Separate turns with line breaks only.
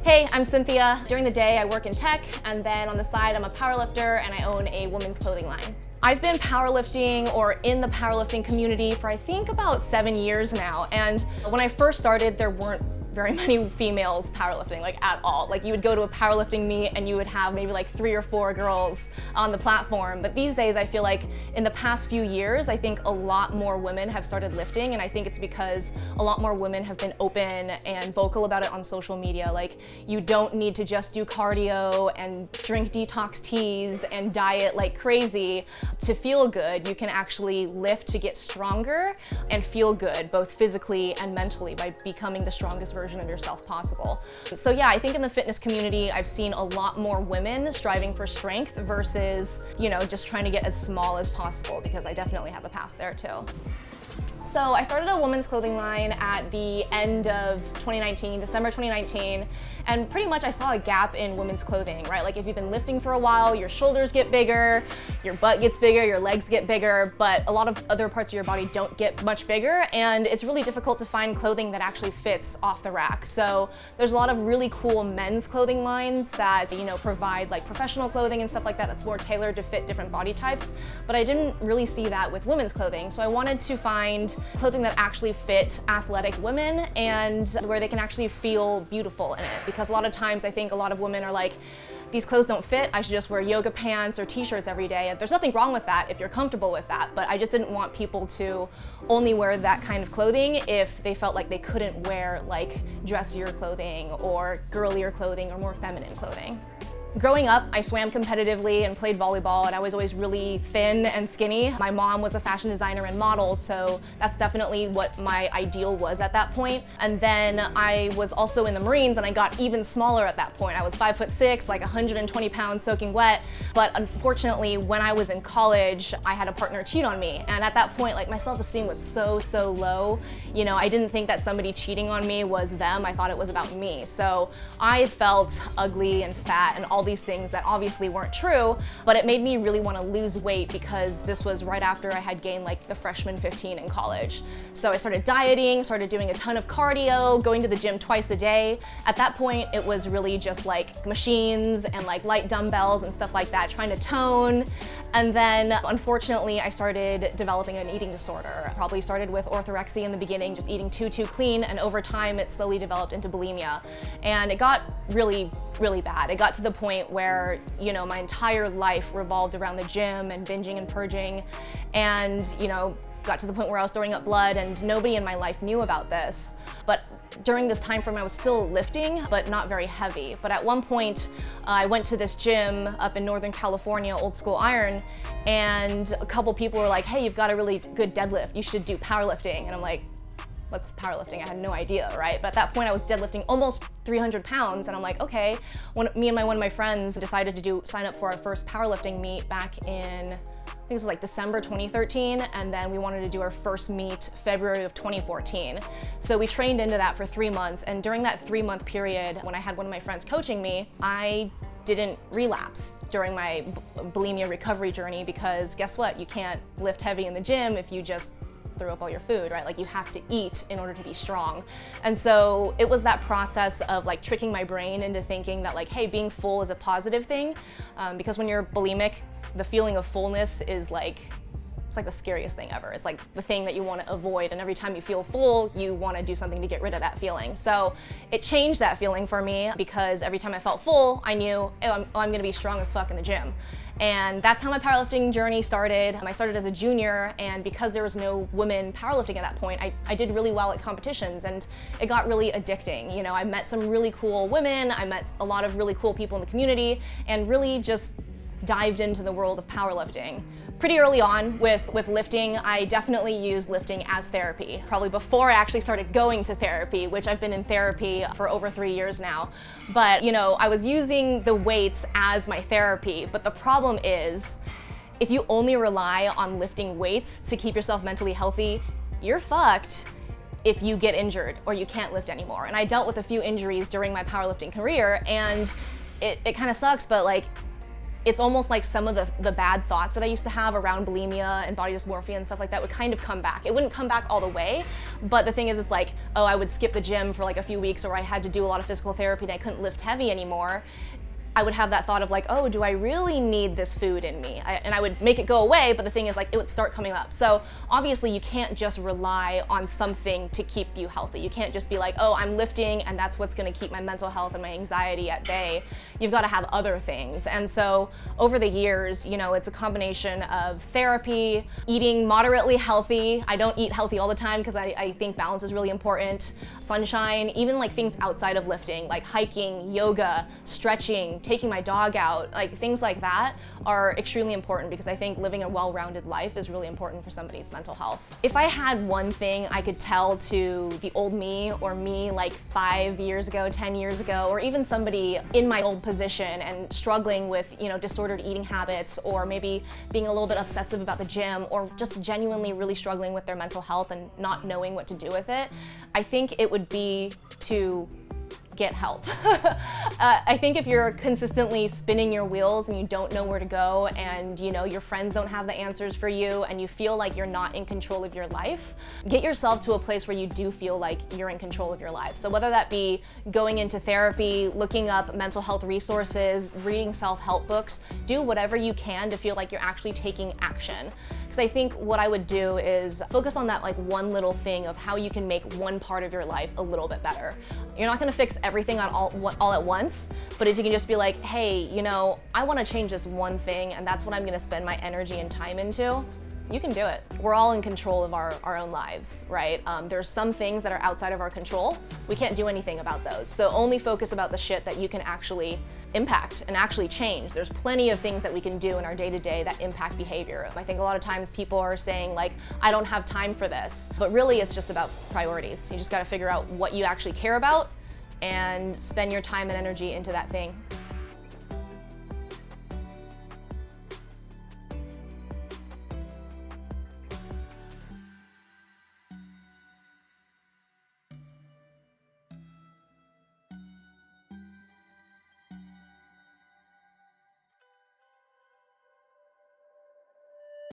Hey, I'm Cynthia. During the day, I work in tech, and then on the side, I'm a powerlifter and I own a women's clothing line. I've been powerlifting or in the powerlifting community for I think about 7 years now. And when I first started, there weren't very many females powerlifting, like at all. Like you would go to a powerlifting meet and you would have maybe like 3 or 4 girls on the platform. But these days, I feel like in the past few years, I think a lot more women have started lifting. And I think it's because a lot more women have been open and vocal about it on social media. Like you don't need to just do cardio and drink detox teas and diet like crazy to feel good. You can actually lift to get stronger and feel good, both physically and mentally, by becoming the strongest version of yourself possible. So yeah, I think in the fitness community, I've seen a lot more women striving for strength versus, just trying to get as small as possible, because I definitely have a past there too. So I started a women's clothing line at the end of 2019, December 2019, and pretty much I saw a gap in women's clothing, right? Like if you've been lifting for a while, your shoulders get bigger, your butt gets bigger, your legs get bigger, but a lot of other parts of your body don't get much bigger, and it's really difficult to find clothing that actually fits off the rack. So there's a lot of really cool men's clothing lines that, provide like professional clothing and stuff like that that's more tailored to fit different body types, but I didn't really see that with women's clothing. So I wanted to find clothing that actually fit athletic women and where they can actually feel beautiful in it. Because a lot of times I think a lot of women are like, these clothes don't fit, I should just wear yoga pants or t-shirts every day. And there's nothing wrong with that if you're comfortable with that, but I just didn't want people to only wear that kind of clothing if they felt like they couldn't wear like dressier clothing or girlier clothing or more feminine clothing. Growing up, I swam competitively and played volleyball, and I was always really thin and skinny. My mom was a fashion designer and model, so that's definitely what my ideal was at that point. And then I was also in the Marines, and I got even smaller at that point. I was 5'6", like 120 pounds soaking wet. But unfortunately, when I was in college, I had a partner cheat on me. And at that point, like my self-esteem was so low. I didn't think that somebody cheating on me was them. I thought it was about me. So I felt ugly and fat and all these things that obviously weren't true, but it made me really want to lose weight because this was right after I had gained like the freshman 15 in college. So I started dieting, started doing a ton of cardio, going to the gym twice a day. At that point, it was really just like machines and like light dumbbells and stuff like that, trying to tone. And then unfortunately, I started developing an eating disorder. I probably started with orthorexia in the beginning, just eating too clean, and over time it slowly developed into bulimia. And it got really bad. It got to the point where, my entire life revolved around the gym and binging and purging, and, got to the point where I was throwing up blood, and nobody in my life knew about this. But during this time frame, I was still lifting, but not very heavy. But at one point, I went to this gym up in Northern California, Old School Iron, and a couple people were like, hey, you've got a really good deadlift, you should do powerlifting. And I'm like, what's powerlifting? I had no idea, right? But at that point I was deadlifting almost 300 pounds, and I'm like, okay. When me and one of my friends decided to sign up for our first powerlifting meet back in, I think this was like December 2013, and then we wanted to do our first meet February of 2014. So we trained into that for 3 months, and during that 3-month period, when I had one of my friends coaching me, I didn't relapse during my bulimia recovery journey, because guess what? You can't lift heavy in the gym if you just throw up all your food, right? Like you have to eat in order to be strong. And so it was that process of like tricking my brain into thinking that like, hey, being full is a positive thing. Because when you're bulimic, the feeling of fullness is like, it's like the scariest thing ever. It's like the thing that you want to avoid, and every time you feel full, you want to do something to get rid of that feeling. So it changed that feeling for me, because every time I felt full, I knew, oh, I'm gonna be strong as fuck in the gym. And that's how my powerlifting journey started. I started as a junior, and because there was no women powerlifting at that point, I did really well at competitions, and it got really addicting. I met some really cool women, I met a lot of really cool people in the community, and really just dived into the world of powerlifting. Pretty early on with lifting, I definitely used lifting as therapy, probably before I actually started going to therapy, which I've been in therapy for over 3 years now. But I was using the weights as my therapy, but the problem is, if you only rely on lifting weights to keep yourself mentally healthy, you're fucked if you get injured or you can't lift anymore. And I dealt with a few injuries during my powerlifting career, and it kind of sucks, but like, it's almost like some of the bad thoughts that I used to have around bulimia and body dysmorphia and stuff like that would kind of come back. It wouldn't come back all the way, but the thing is, it's like, oh, I would skip the gym for like a few weeks, or I had to do a lot of physical therapy and I couldn't lift heavy anymore. I would have that thought of like, oh, do I really need this food in me? And I would make it go away, but the thing is, like, it would start coming up. So obviously you can't just rely on something to keep you healthy. You can't just be like, oh, I'm lifting and that's what's gonna keep my mental health and my anxiety at bay. You've gotta have other things. And so over the years, you know, it's a combination of therapy, eating moderately healthy. I don't eat healthy all the time because I think balance is really important. Sunshine, even like things outside of lifting, like hiking, yoga, stretching, taking my dog out, like things like that are extremely important, because I think living a well-rounded life is really important for somebody's mental health. If I had one thing I could tell to the old me, or me like 5 years ago, 10 years ago, or even somebody in my old position and struggling with, you know, disordered eating habits, or maybe being a little bit obsessive about the gym, or just genuinely really struggling with their mental health and not knowing what to do with it, I think it would be to get help. I think if you're consistently spinning your wheels and you don't know where to go, and you know your friends don't have the answers for you, and you feel like you're not in control of your life, get yourself to a place where you do feel like you're in control of your life. So whether that be going into therapy, looking up mental health resources, reading self-help books, do whatever you can to feel like you're actually taking action. Because I think what I would do is focus on that like one little thing of how you can make one part of your life a little bit better. You're not gonna fix everything on all at once, but if you can just be like, hey, you know, I wanna change this one thing and that's what I'm gonna spend my energy and time into, you can do it. We're all in control of our own lives, right? There's some things that are outside of our control. We can't do anything about those. So only focus about the shit that you can actually impact and actually change. There's plenty of things that we can do in our day-to-day that impact behavior. I think a lot of times people are saying like, I don't have time for this, but really it's just about priorities. You just gotta figure out what you actually care about and spend your time and energy into that thing.